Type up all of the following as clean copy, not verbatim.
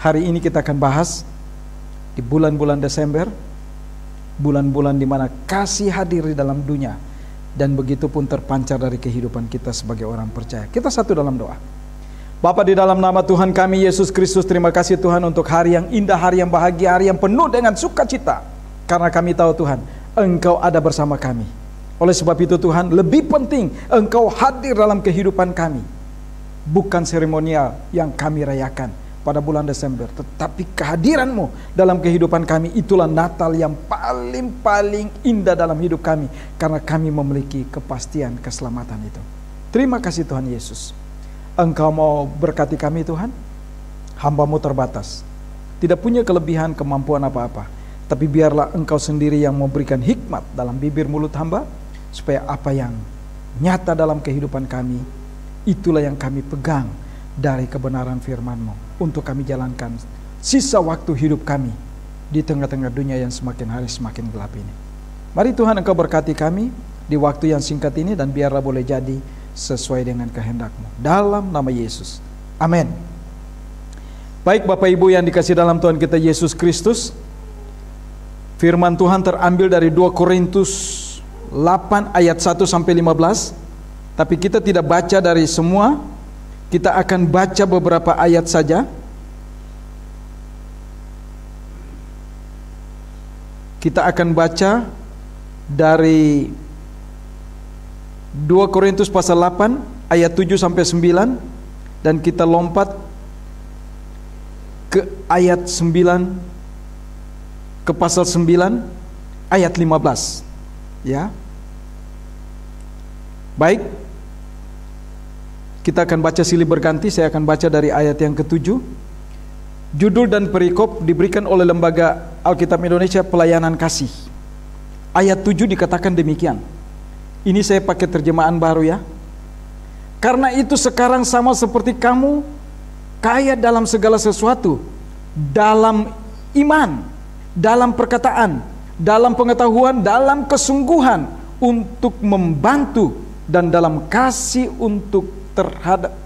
Hari ini kita akan bahas di bulan-bulan Desember, bulan-bulan di mana kasih hadir di dalam dunia dan begitu pun terpancar dari kehidupan kita sebagai orang percaya. Kita satu dalam doa. Bapa, di dalam nama Tuhan kami Yesus Kristus, terima kasih Tuhan untuk hari yang indah, hari yang bahagia, hari yang penuh dengan sukacita. Karena kami tahu Tuhan, Engkau ada bersama kami. Oleh sebab itu Tuhan, lebih penting Engkau hadir dalam kehidupan kami. Bukan seremonial yang kami rayakan pada bulan Desember, tetapi kehadiran-Mu dalam kehidupan kami, itulah Natal yang paling indah dalam hidup kami, karena kami memiliki kepastian keselamatan itu. Terima kasih Tuhan Yesus. Engkau mau berkati kami Tuhan. Hamba-Mu terbatas, tidak punya kelebihan kemampuan apa-apa, tapi biarlah Engkau sendiri yang memberikan hikmat dalam bibir mulut hamba, supaya apa yang nyata dalam kehidupan kami, itulah yang kami pegang dari kebenaran firman-Mu, untuk kami jalankan sisa waktu hidup kami di tengah-tengah dunia yang semakin hari semakin gelap ini. Mari Tuhan Engkau berkati kami di waktu yang singkat ini, dan biarlah boleh jadi sesuai dengan kehendak-Mu. Dalam nama Yesus. Amin. Baik Bapak Ibu yang dikasih dalam Tuhan kita Yesus Kristus, firman Tuhan terambil dari 2 Korintus 8 ayat 1 sampai 15. Tapi kita tidak baca dari semua. Kita akan baca beberapa ayat saja. Kita akan baca dari 2 Korintus pasal 8 ayat 7 sampai 9, dan kita lompat ke ayat 9, ke pasal 9 ayat 15. Ya. Baik, kita akan baca silih berganti. Saya akan baca dari ayat yang ke-7. Judul dan perikop diberikan oleh Lembaga Alkitab Indonesia Pelayanan Kasih. Ayat 7 dikatakan demikian. Ini saya pakai terjemahan baru ya. Karena itu sekarang sama seperti kamu, kaya dalam segala sesuatu, dalam iman, dalam perkataan, dalam pengetahuan, dalam kesungguhan untuk membantu, dan dalam kasih untuk terhadap,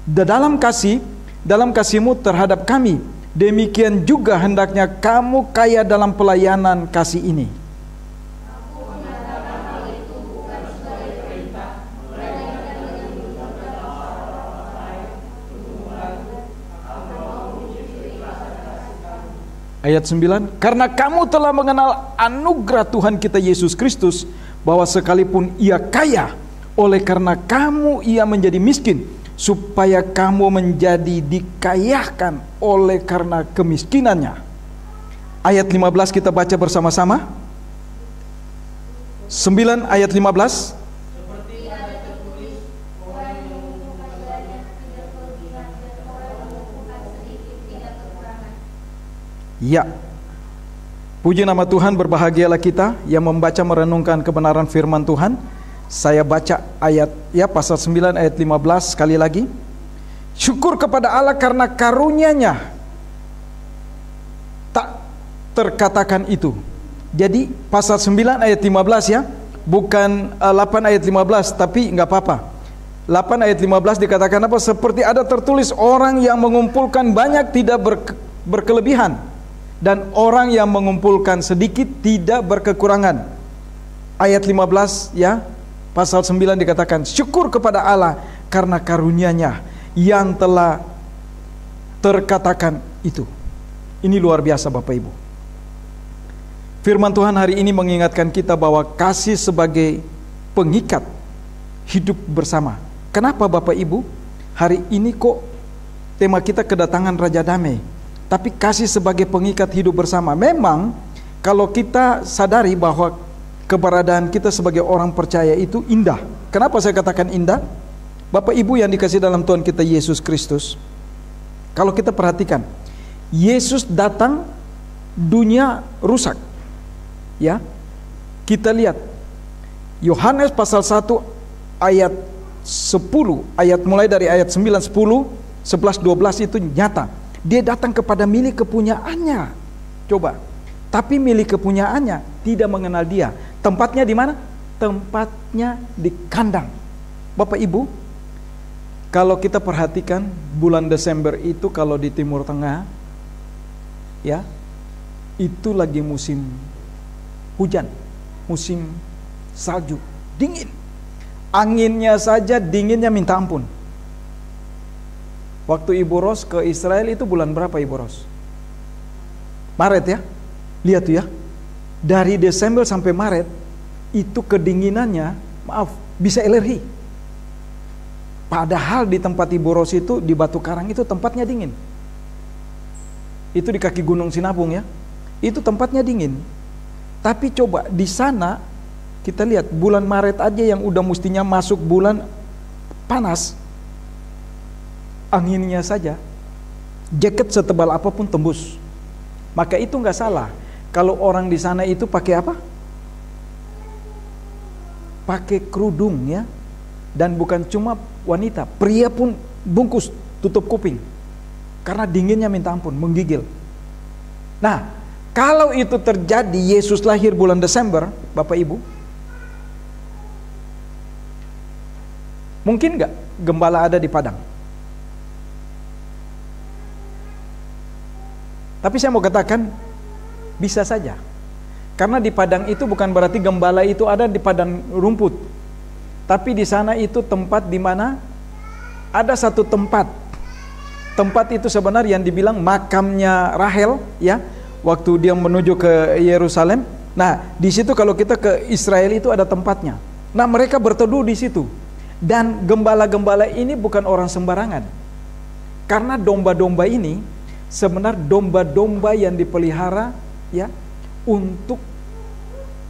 dalam kasih-Mu terhadap kami. Demikian juga hendaknya kamu kaya dalam pelayanan kasih ini. Ayat 9, karena kamu telah mengenal anugerah Tuhan kita Yesus Kristus, bahwa sekalipun Ia kaya, oleh karena kamu Ia menjadi miskin, supaya kamu menjadi dikayakan oleh karena kemiskinannya. Ayat 15 kita baca bersama-sama. 9 ayat 15. Ya, puji nama Tuhan, berbahagialah kita yang membaca merenungkan kebenaran firman Tuhan. Saya baca ayat ya pasal 9 ayat 15 sekali lagi. Syukur kepada Allah karena karunia-Nya tak terkatakan itu. Jadi pasal 9 ayat 15 ya, bukan 8 ayat 15, tapi enggak apa-apa. 8 ayat 15 dikatakan apa? Seperti ada tertulis, orang yang mengumpulkan banyak tidak berkelebihan, dan orang yang mengumpulkan sedikit tidak berkekurangan. Ayat 15 ya, pasal 9 dikatakan syukur kepada Allah karena karunia-Nya yang telah terkatakan itu. Ini luar biasa Bapak Ibu. Firman Tuhan hari ini mengingatkan kita bahwa kasih sebagai pengikat hidup bersama. Kenapa Bapak Ibu? Hari ini kok tema kita kedatangan Raja Damai, tapi kasih sebagai pengikat hidup bersama. Memang kalau kita sadari bahwa keberadaan kita sebagai orang percaya itu indah. Kenapa saya katakan indah? Bapak Ibu yang dikasih dalam Tuhan kita Yesus Kristus, kalau kita perhatikan, Yesus datang, dunia rusak. Ya, kita lihat Yohanes pasal 1 ayat 10, ayat mulai dari ayat 9, 10, 11, 12 itu nyata. Dia datang kepada milik kepunyaannya. Coba. Tapi milik kepunyaannya tidak mengenal dia. Tempatnya di mana? Tempatnya di kandang. Bapak Ibu, kalau kita perhatikan bulan Desember itu kalau di Timur Tengah ya, itu lagi musim hujan, musim salju, dingin. Anginnya saja dinginnya minta ampun. Waktu Ibu Ros ke Israel itu bulan berapa Ibu Ros? Maret ya. Lihat tuh ya. Dari Desember sampai Maret itu kedinginannya, maaf, bisa alergi. Padahal di tempat Ibu Ros itu di Batu Karang itu tempatnya dingin. Itu di kaki Gunung Sinabung ya. Itu tempatnya dingin. Tapi coba di sana kita lihat bulan Maret aja yang udah mestinya masuk bulan panas, anginnya saja jaket setebal apapun tembus. Maka itu nggak salah kalau orang di sana itu pakai apa? Pakai kerudung ya. Dan bukan cuma wanita, pria pun bungkus tutup kuping. Karena dinginnya minta ampun, menggigil. Nah, kalau itu terjadi Yesus lahir bulan Desember, Bapak Ibu, mungkin nggak gembala ada di padang? Tapi saya mau katakan, bisa saja. Karena di padang itu bukan berarti gembala itu ada di padang rumput. Tapi di sana itu tempat di mana ada satu tempat. Tempat itu sebenarnya yang dibilang makamnya Rahel, ya, waktu dia menuju ke Yerusalem. Nah, di situ kalau kita ke Israel itu ada tempatnya. Nah, mereka berteduh di situ. Dan gembala-gembala ini bukan orang sembarangan. Karena domba-domba ini sebenarnya domba-domba yang dipelihara ya untuk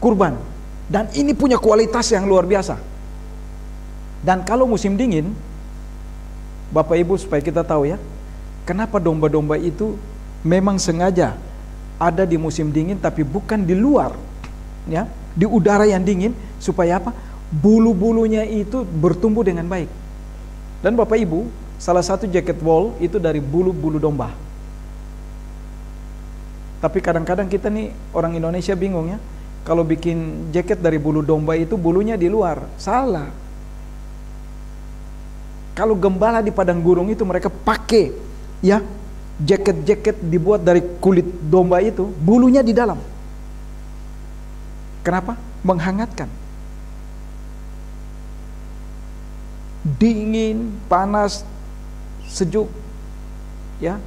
kurban. Dan ini punya kualitas yang luar biasa. Dan kalau musim dingin, Bapak Ibu supaya kita tahu ya, kenapa domba-domba itu memang sengaja ada di musim dingin tapi bukan di luar ya, di udara yang dingin, supaya apa? Bulu-bulunya itu bertumbuh dengan baik. Dan Bapak Ibu, salah satu jaket wool itu dari bulu-bulu domba. Tapi kadang-kadang kita nih orang Indonesia bingung ya, kalau bikin jaket dari bulu domba itu bulunya di luar. Salah. Kalau gembala di padang gurung itu mereka pakai ya jaket-jaket dibuat dari kulit domba itu, bulunya di dalam. Kenapa? Menghangatkan. Dingin, panas, sejuk, ya,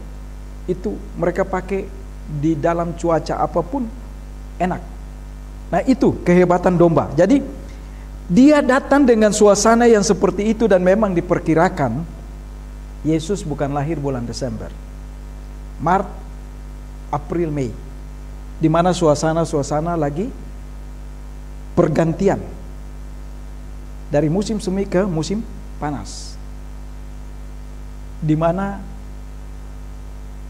itu mereka pakai di dalam cuaca apapun enak. Nah, itu kehebatan domba. Jadi dia datang dengan suasana yang seperti itu, dan memang diperkirakan Yesus bukan lahir bulan Desember, Maret, April, Mei, di mana suasana lagi pergantian dari musim semi ke musim panas, di mana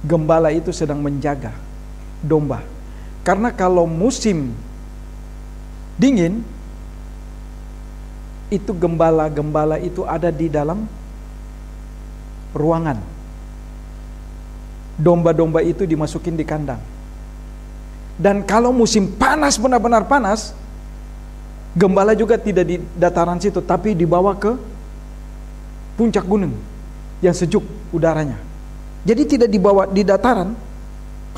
gembala itu sedang menjaga domba. Karena kalau musim dingin itu gembala-gembala itu ada di dalam ruangan. Domba-domba itu dimasukin di kandang. Dan kalau musim panas, benar-benar panas, gembala juga tidak di dataran situ, tapi dibawa ke puncak gunung yang sejuk udaranya. Jadi tidak dibawa di dataran.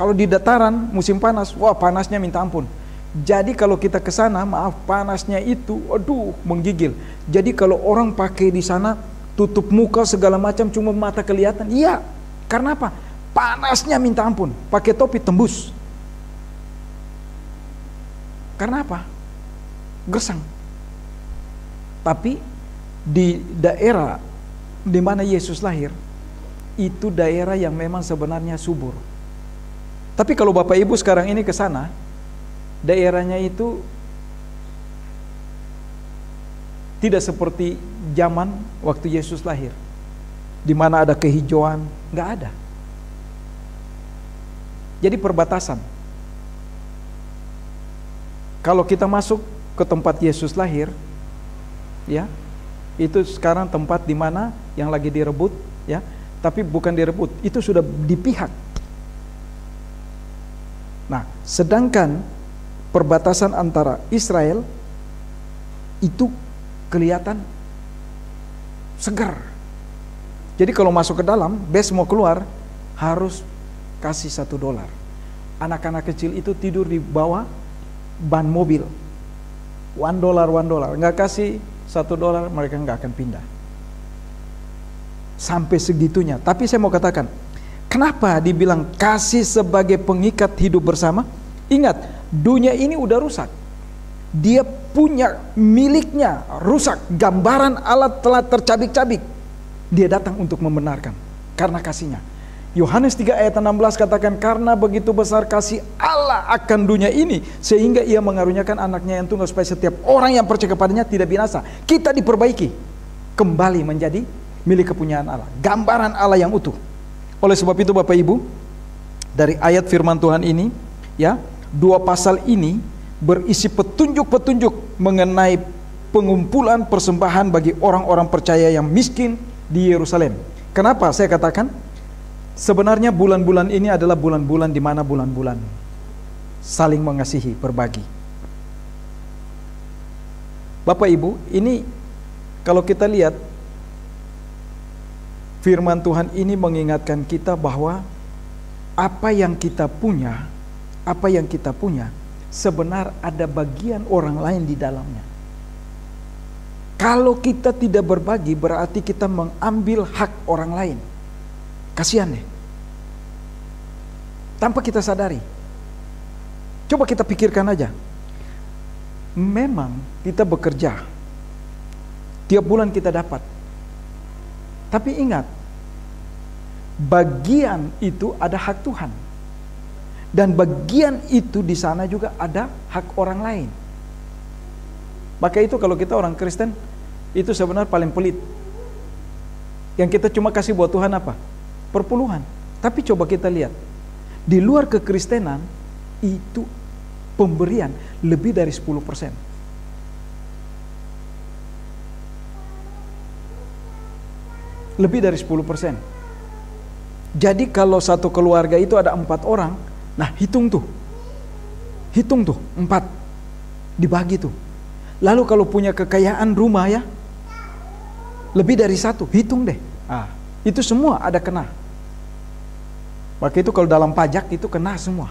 Kalau di dataran musim panas, wah panasnya minta ampun. Jadi kalau kita ke sana, maaf, panasnya itu, aduh, menggigil. Jadi kalau orang pakai di sana tutup muka segala macam, cuma mata kelihatan, iya. Karena apa? Panasnya minta ampun. Pakai topi tembus. Karena apa? Gersang. Tapi di daerah di mana Yesus lahir, itu daerah yang memang sebenarnya subur. Tapi kalau Bapak Ibu sekarang ini ke sana, daerahnya itu tidak seperti zaman waktu Yesus lahir, di mana ada kehijauan, nggak ada. Jadi perbatasan. Kalau kita masuk ke tempat Yesus lahir, ya, itu sekarang tempat di mana yang lagi direbut, ya, tapi bukan direbut, itu sudah di pihak. Nah, sedangkan perbatasan antara Israel itu kelihatan segar. Jadi kalau masuk ke dalam, bes mau keluar harus kasih $1. anak-anak kecil itu tidur di bawah ban mobil. $1, nggak kasih $1 mereka nggak akan pindah. Sampai segitunya. Tapi saya mau katakan, kenapa dibilang kasih sebagai pengikat hidup bersama? Ingat, dunia ini udah rusak. Dia punya miliknya rusak. Gambaran Allah telah tercabik-cabik. Dia datang untuk membenarkan karena kasihnya. Yohanes 3 ayat 16 katakan, karena begitu besar kasih Allah akan dunia ini, sehingga ia mengaruniakan anaknya yang tunggal, supaya setiap orang yang percaya kepadanya tidak binasa. Kita diperbaiki, kembali menjadi milik kepunyaan Allah, gambaran Allah yang utuh. Oleh sebab itu Bapak Ibu, dari ayat firman Tuhan ini, ya, 2 pasal ini berisi petunjuk-petunjuk mengenai pengumpulan persembahan bagi orang-orang percaya yang miskin di Yerusalem. Kenapa saya katakan? Sebenarnya bulan-bulan ini adalah bulan-bulan di mana bulan-bulan saling mengasihi, berbagi. Bapak Ibu, ini kalau kita lihat firman Tuhan ini mengingatkan kita bahwa apa yang kita punya sebenarnya ada bagian orang lain di dalamnya. Kalau kita tidak berbagi, berarti kita mengambil hak orang lain. Kasihan deh. Tanpa kita sadari. Coba kita pikirkan aja. Memang kita bekerja. Tiap bulan kita dapat. Tapi ingat, bagian itu ada hak Tuhan. Dan bagian itu di sana juga ada hak orang lain. Maka itu kalau kita orang Kristen, itu sebenarnya paling pelit. Yang kita cuma kasih buat Tuhan apa? Perpuluhan. Tapi coba kita lihat, di luar kekristenan itu pemberian lebih dari 10%. Lebih dari 10%. Jadi kalau satu keluarga itu ada 4 orang, nah hitung tuh 4 dibagi tuh. Lalu kalau punya kekayaan rumah ya, lebih dari 1, hitung deh. Itu semua ada kena. Maka itu kalau dalam pajak itu kena semua.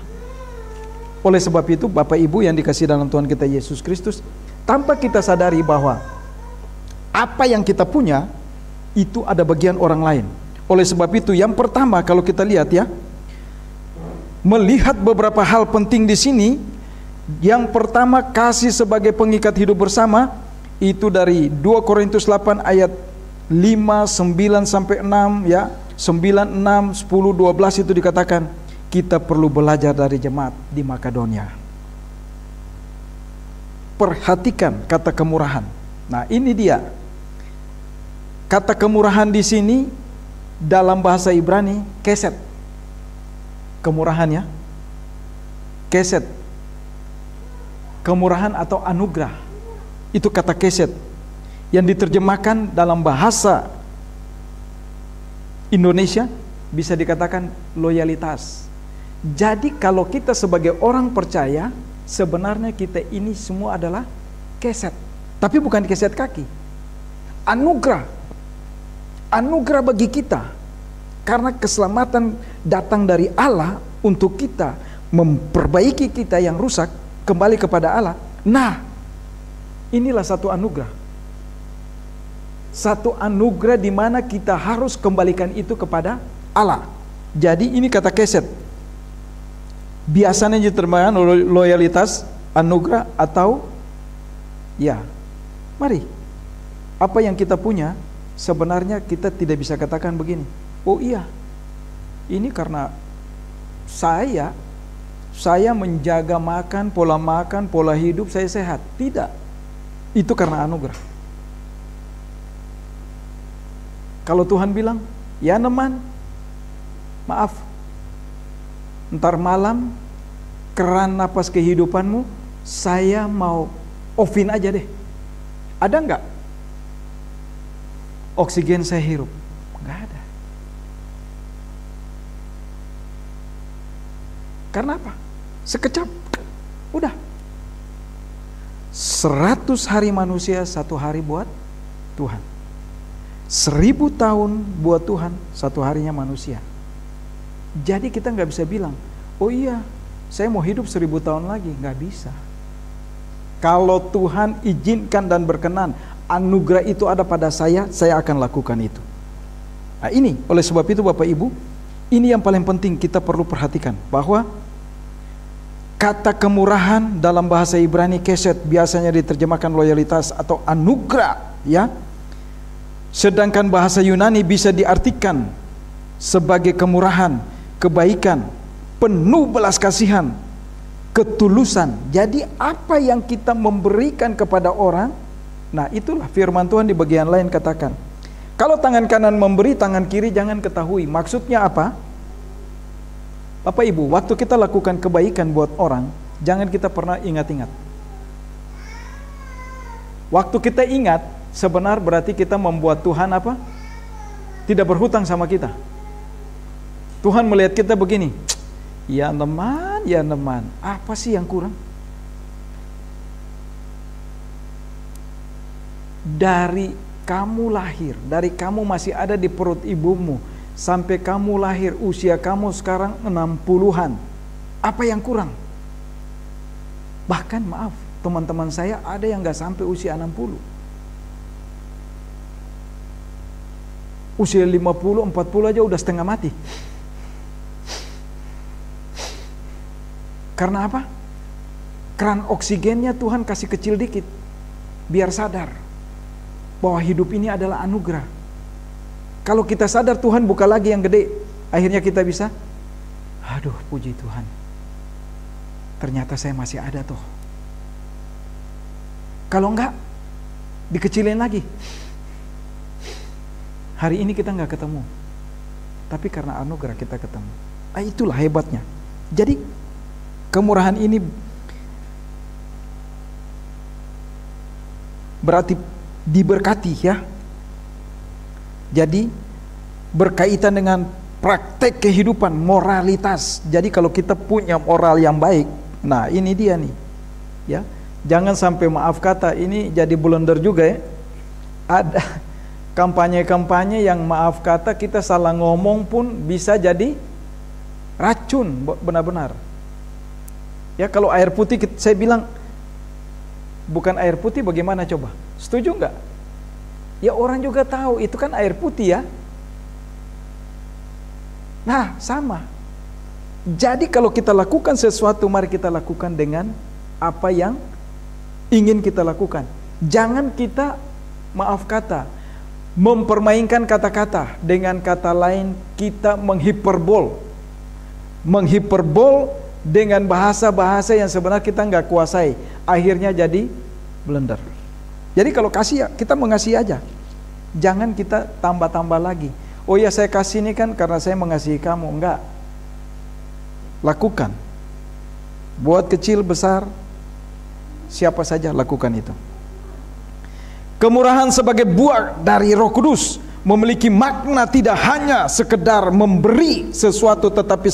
Oleh sebab itu Bapak Ibu yang dikasihi dalam Tuhan kita Yesus Kristus, tanpa kita sadari bahwa apa yang kita punya itu ada bagian orang lain. Oleh sebab itu yang pertama kalau kita lihat ya, melihat beberapa hal penting di sini. Yang pertama, kasih sebagai pengikat hidup bersama, itu dari 2 Korintus 8 ayat 5, 9 sampai 6 ya. 9, 6, 10, 12 itu dikatakan kita perlu belajar dari jemaat di Makedonia. Perhatikan kata kemurahan. Nah, ini dia. Kata kemurahan di sini dalam bahasa Ibrani keset. Kemurahan ya. Keset. Kemurahan atau anugerah. Itu kata keset. Yang diterjemahkan dalam bahasa Indonesia bisa dikatakan loyalitas. Jadi kalau kita sebagai orang percaya, sebenarnya kita ini semua adalah keset. Tapi bukan keset kaki. Anugerah. Anugerah bagi kita. Karena keselamatan datang dari Allah untuk kita memperbaiki kita yang rusak kembali kepada Allah. Nah, inilah satu anugerah. Satu anugerah di mana kita harus kembalikan itu kepada Allah. Jadi ini kata keset. Biasanya diterjemahkan loyalitas, anugerah atau ya. Mari. Apa yang kita punya sebenarnya kita tidak bisa katakan begini. Oh iya. Ini karena saya menjaga makan, pola hidup saya sehat. Tidak. Itu karena anugerah. Kalau Tuhan bilang, ya Neman, maaf, ntar malam keran napas kehidupanmu saya mau offin aja deh. Ada nggak oksigen saya hirup? Nggak ada. Karena apa? Sekejap, udah. 100 hari manusia, 1 hari buat Tuhan. 1000 tahun buat Tuhan, 1 harinya manusia. Jadi kita nggak bisa bilang, oh iya, saya mau hidup 1000 tahun lagi. Nggak bisa. Kalau Tuhan izinkan dan berkenan, anugerah itu ada pada saya akan lakukan itu. Nah ini, oleh sebab itu Bapak Ibu, ini yang paling penting kita perlu perhatikan, bahwa kata kemurahan dalam bahasa Ibrani keset biasanya diterjemahkan loyalitas atau anugerah, ya. Sedangkan bahasa Yunani bisa diartikan sebagai kemurahan, kebaikan, penuh belas kasihan, ketulusan. Jadi apa yang kita memberikan kepada orang, nah itulah firman Tuhan di bagian lain katakan, kalau tangan kanan memberi, tangan kiri jangan ketahui. Maksudnya apa? Bapak Ibu, waktu kita lakukan kebaikan buat orang, jangan kita pernah ingat-ingat. Waktu kita ingat, sebenar berarti kita membuat Tuhan apa? Tidak berhutang sama kita. Tuhan melihat kita begini, ya teman, apa sih yang kurang? Dari kamu lahir, dari kamu masih ada di perut ibumu, sampai kamu lahir, usia kamu sekarang 60-an. Apa yang kurang? Bahkan maaf, teman-teman saya ada yang gak sampai usia 60. Usia 50, 40 aja udah setengah mati. Karena apa? Keran oksigennya Tuhan kasih kecil dikit, biar sadar bahwa hidup ini adalah anugerah. Kalau kita sadar Tuhan buka lagi yang gede, akhirnya kita bisa, aduh puji Tuhan, ternyata saya masih ada toh. Kalau enggak, dikecilin lagi. Hari ini kita enggak ketemu, tapi karena anugerah kita ketemu. Itulah hebatnya. Jadi kemurahan ini berarti diberkati, ya. Jadi berkaitan dengan praktek kehidupan, moralitas. Jadi kalau kita punya moral yang baik, nah ini dia nih, ya. Jangan sampai maaf kata ini jadi blunder juga, ya. Ada kampanye-kampanye yang maaf kata kita salah ngomong pun bisa jadi racun, benar-benar. Ya kalau air putih saya bilang bukan air putih, bagaimana coba? Setuju nggak? Ya orang juga tahu itu kan air putih, ya. Nah sama. Jadi kalau kita lakukan sesuatu, mari kita lakukan dengan apa yang ingin kita lakukan. Jangan kita maaf kata mempermainkan kata-kata. Dengan kata lain kita menghiperbol dengan bahasa-bahasa yang sebenarnya kita nggak kuasai, akhirnya jadi blunder. Jadi kalau kasih ya kita mengasihi aja, jangan kita tambah-tambah lagi. Oh ya saya kasih ini kan karena saya mengasihi kamu, enggak. Lakukan, buat kecil besar, siapa saja lakukan itu. Kemurahan sebagai buah dari Roh Kudus memiliki makna tidak hanya sekedar memberi sesuatu, tetapi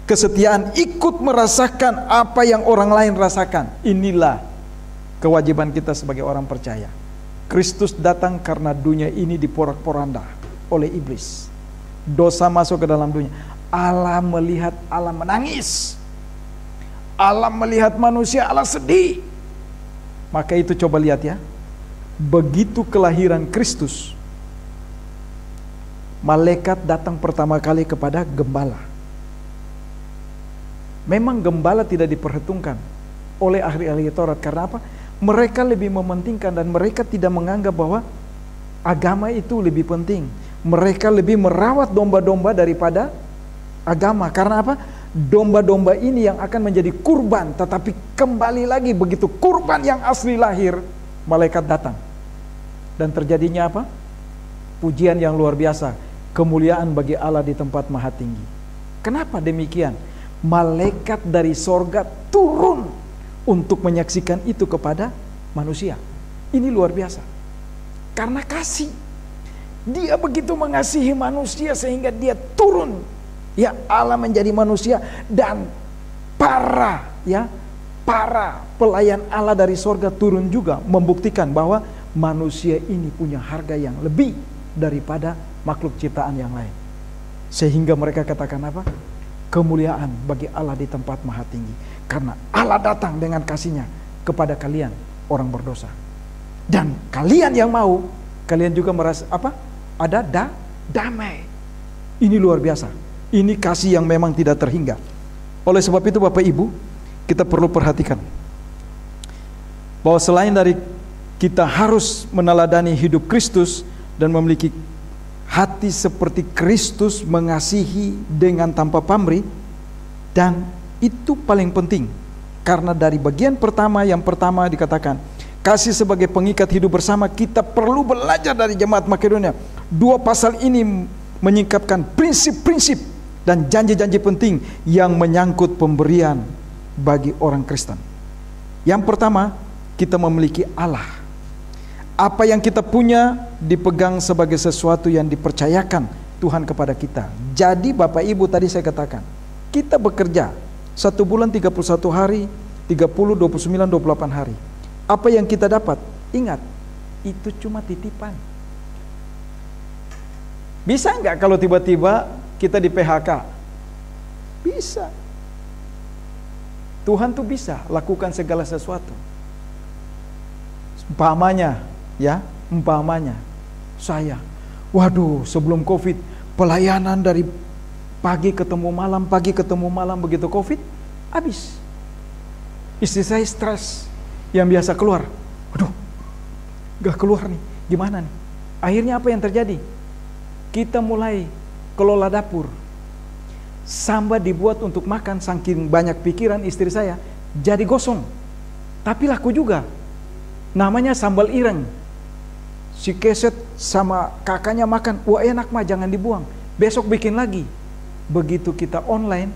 kesetiaan ikut merasakan apa yang orang lain rasakan. Inilah kewajiban kita sebagai orang percaya. Kristus datang karena dunia ini diporak-poranda oleh iblis. Dosa masuk ke dalam dunia. Allah melihat, Allah menangis. Allah melihat manusia, Allah sedih. Maka itu coba lihat ya. Begitu kelahiran Kristus, malaikat datang pertama kali kepada gembala. Memang gembala tidak diperhitungkan oleh ahli-ahli Taurat. Karena apa? Mereka lebih mementingkan dan mereka tidak menganggap bahwa agama itu lebih penting. Mereka lebih merawat domba-domba daripada agama. Karena apa? Domba-domba ini yang akan menjadi kurban. Tetapi kembali lagi begitu kurban yang asli lahir, malaikat datang. Dan terjadinya apa? Pujian yang luar biasa. Kemuliaan bagi Allah di tempat maha tinggi. Kenapa demikian? Malaikat dari sorga turun untuk menyaksikan itu kepada manusia. Ini luar biasa. Karena kasih. Dia begitu mengasihi manusia sehingga dia turun. Ya Allah menjadi manusia dan para pelayan Allah dari sorga turun juga membuktikan bahwa manusia ini punya harga yang lebih daripada makhluk ciptaan yang lain. Sehingga mereka katakan apa? kemuliaan bagi Allah di tempat maha tinggi. Karena Allah datang dengan kasih-Nya kepada kalian orang berdosa. Dan kalian yang mau, kalian juga merasa apa? Ada damai. Ini luar biasa. Ini kasih yang memang tidak terhingga. Oleh sebab itu Bapak Ibu, kita perlu perhatikan bahwa selain dari kita harus meneladani hidup Kristus dan memiliki hati seperti Kristus, mengasihi dengan tanpa pamrih, dan itu paling penting. Karena dari bagian pertama, yang pertama dikatakan kasih sebagai pengikat hidup bersama, kita perlu belajar dari jemaat Makedonia. Dua pasal ini menyingkapkan prinsip-prinsip dan janji-janji penting yang menyangkut pemberian bagi orang Kristen. Yang pertama, kita memiliki Allah. Apa yang kita punya dipegang sebagai sesuatu yang dipercayakan Tuhan kepada kita. Jadi Bapak Ibu, tadi saya katakan, kita bekerja 1 bulan 31 hari, 30, 29, 28 hari. Apa yang kita dapat? Ingat, itu cuma titipan. Bisa nggak kalau tiba-tiba kita di PHK? Bisa. Tuhan tuh bisa lakukan segala sesuatu. Umpamanya saya, waduh, sebelum COVID pelayanan dari pagi ketemu malam, begitu COVID habis. Istri saya stres, yang biasa keluar, waduh, gak keluar nih, gimana nih? Akhirnya apa yang terjadi? Kita mulai kelola dapur. Samba dibuat untuk makan, saking banyak pikiran istri saya, jadi gosong. Tapi laku juga. Namanya sambal ireng. Si Keset sama kakaknya makan, wah enak mah, jangan dibuang. Besok bikin lagi. Begitu kita online,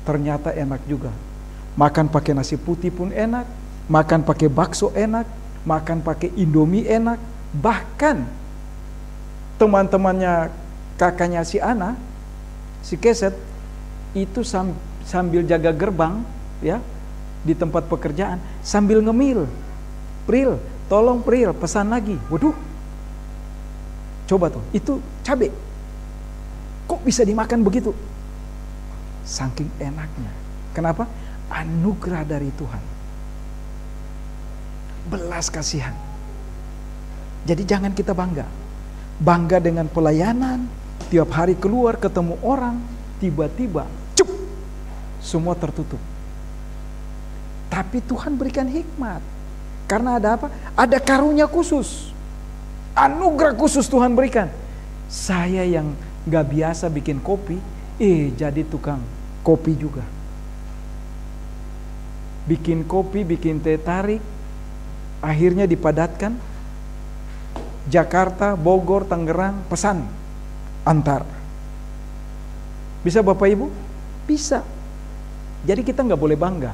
ternyata enak juga. Makan pakai nasi putih pun enak, makan pakai bakso enak, makan pakai Indomie enak. Bahkan teman-temannya kakaknya si Ana, si Keset, itu sambil jaga gerbang ya di tempat pekerjaan, sambil ngemil. Pril, tolong Pril, pesan lagi. Waduh, coba tuh, itu cabai. Kok bisa dimakan begitu? Saking enaknya. Kenapa? Anugerah dari Tuhan. Belas kasihan. Jadi jangan kita bangga. Bangga dengan pelayanan, tiap hari keluar ketemu orang, tiba-tiba cup, semua tertutup. Tapi Tuhan berikan hikmat. Karena ada apa? Ada karunia khusus. Anugerah khusus Tuhan berikan. Saya yang gak biasa bikin kopi, jadi tukang kopi juga. Bikin kopi, bikin teh tarik, akhirnya dipadatkan. Jakarta, Bogor, Tangerang, pesan, antar. Bisa Bapak Ibu? Bisa. Jadi kita nggak boleh bangga.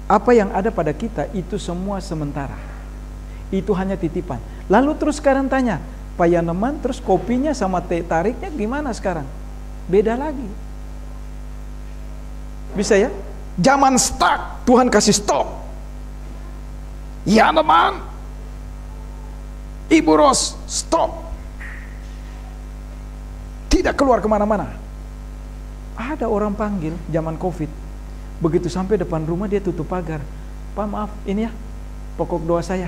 Apa yang ada pada kita itu semua sementara. Itu hanya titipan. Lalu terus sekarang tanya, Pak Yaneman, terus kopinya sama teh tariknya gimana sekarang? Beda lagi. Bisa ya? Zaman stuck, Tuhan kasih stop. Yaneman, Ibu Ros, stop. Tidak keluar kemana-mana. Ada orang panggil zaman COVID. Begitu sampai depan rumah dia tutup pagar. Pak maaf, ini ya pokok doa saya.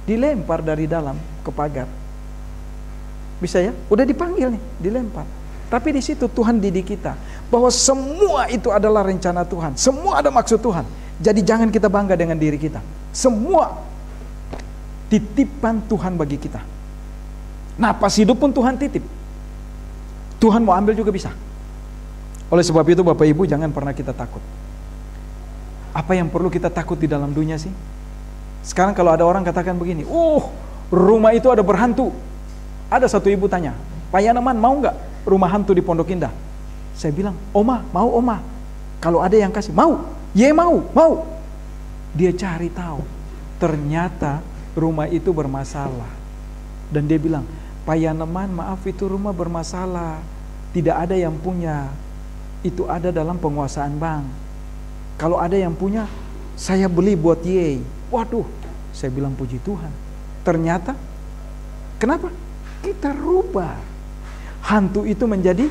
Dilempar dari dalam ke pagar. Bisa ya? Udah dipanggil nih, dilempar. Tapi di situ Tuhan didik kita bahwa semua itu adalah rencana Tuhan. Semua ada maksud Tuhan. Jadi jangan kita bangga dengan diri kita. Semua titipan Tuhan bagi kita. Napas hidup pun Tuhan titip. Tuhan mau ambil juga bisa. Oleh sebab itu Bapak Ibu, jangan pernah kita takut. Apa yang perlu kita takut di dalam dunia sih? Sekarang kalau ada orang katakan begini, rumah itu ada berhantu. Ada satu ibu tanya, Pak Yaneman mau nggak rumah hantu di Pondok Indah? Saya bilang, Oma, mau Oma. Kalau ada yang kasih, mau. Ye mau. Dia cari tahu. Ternyata rumah itu bermasalah. Dan dia bilang, Pak Yaneman, maaf itu rumah bermasalah. Tidak ada yang punya. Itu ada dalam penguasaan bank. Kalau ada yang punya, saya beli buat Ye. Waduh, saya bilang puji Tuhan. Ternyata, kenapa? Kita rubah. Hantu itu menjadi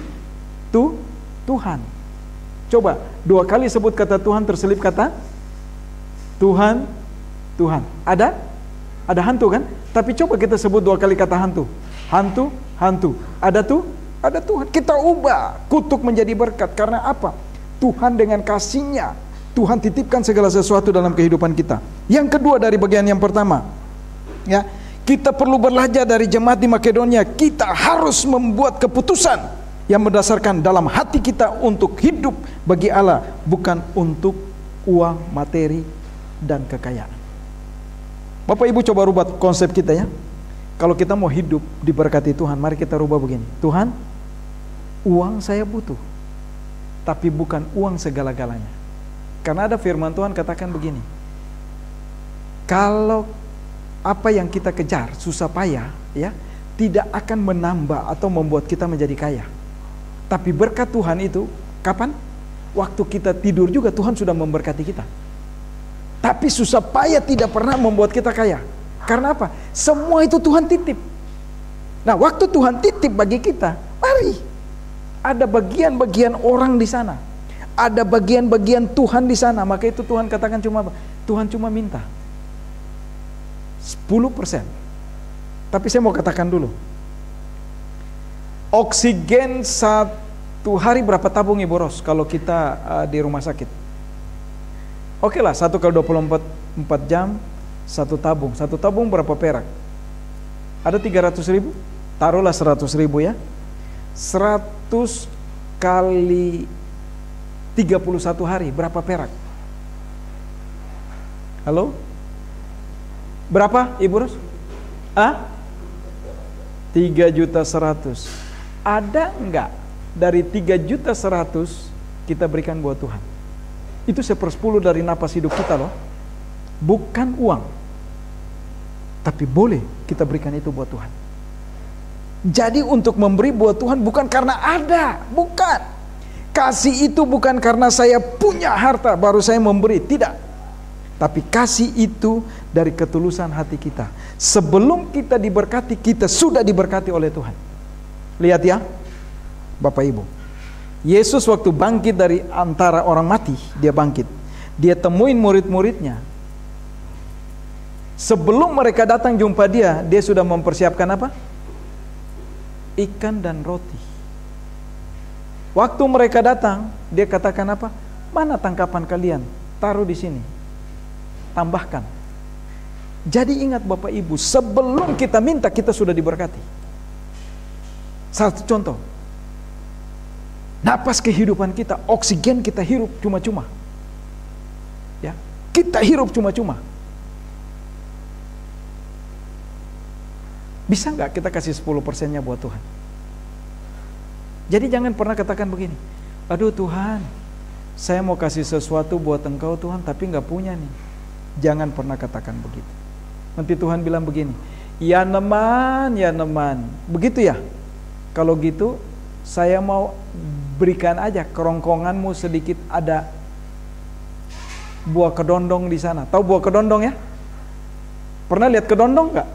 Tuhan. Coba 2 kali sebut kata Tuhan, terselip kata Tuhan, Tuhan. Ada hantu kan? Tapi coba kita sebut 2 kali kata hantu. Hantu, hantu. Ada Tuhan. Kita ubah kutuk menjadi berkat. Karena apa? Tuhan dengan kasih-Nya, Tuhan titipkan segala sesuatu dalam kehidupan kita. Yang kedua dari bagian yang pertama, ya, kita perlu belajar dari jemaat di Makedonia. Kita harus membuat keputusan yang berdasarkan dalam hati kita untuk hidup bagi Allah, bukan untuk uang, materi, dan kekayaan. Bapak Ibu coba rubah konsep kita ya. Kalau kita mau hidup diberkati Tuhan, mari kita rubah begini. Tuhan, uang saya butuh, tapi bukan uang segala-galanya. Karena ada firman Tuhan katakan begini, kalau apa yang kita kejar susah payah, ya, tidak akan menambah atau membuat kita menjadi kaya. Tapi berkat Tuhan itu kapan? Waktu kita tidur juga Tuhan sudah memberkati kita. Tapi susah payah tidak pernah membuat kita kaya. Karena apa? Semua itu Tuhan titip. Nah, waktu Tuhan titip bagi kita, mari. Ada bagian-bagian orang di sana. Ada bagian-bagian Tuhan di sana. Maka itu Tuhan katakan cuma apa? Tuhan cuma minta 10%. Tapi saya mau katakan dulu, oksigen 1 hari berapa tabung Ibu Ros kalau kita di rumah sakit? Oke lah, 1 kali 24 jam 1 tabung. 1 tabung berapa perak? Ada 300.000? Taruhlah 100.000 ya. 100 kali 31 hari berapa perak? Halo? Berapa Ibu Ros? 3.100.000. Ada enggak dari 3.100.000 kita berikan buat Tuhan? Itu 1/10 dari napas hidup kita loh. Bukan uang, tapi boleh kita berikan itu buat Tuhan. Jadi untuk memberi buat Tuhan bukan karena ada, bukan. Kasih itu bukan karena saya punya harta baru saya memberi, tidak. Tapi kasih itu dari ketulusan hati kita. Sebelum kita diberkati, kita sudah diberkati oleh Tuhan. Lihat ya, Bapak Ibu. Yesus waktu bangkit dari antara orang mati, dia bangkit. Dia temuin murid-muridnya. Sebelum mereka datang jumpa dia, dia sudah mempersiapkan apa? Ikan dan roti. Waktu mereka datang, dia katakan apa? Mana tangkapan kalian? Taruh di sini. Tambahkan. Jadi ingat Bapak Ibu, sebelum kita minta, kita sudah diberkati. Satu contoh. Napas kehidupan kita, oksigen kita hirup cuma-cuma. Ya, kita hirup cuma-cuma. Bisa nggak kita kasih 10%-nya buat Tuhan? Jadi jangan pernah katakan begini, aduh Tuhan, saya mau kasih sesuatu buat Engkau Tuhan, tapi nggak punya nih. Jangan pernah katakan begitu. Nanti Tuhan bilang begini, ya neman, begitu ya. Kalau gitu, saya mau berikan aja kerongkonganmu sedikit ada buah kedondong di sana. Tahu buah kedondong ya? Pernah lihat kedondong nggak?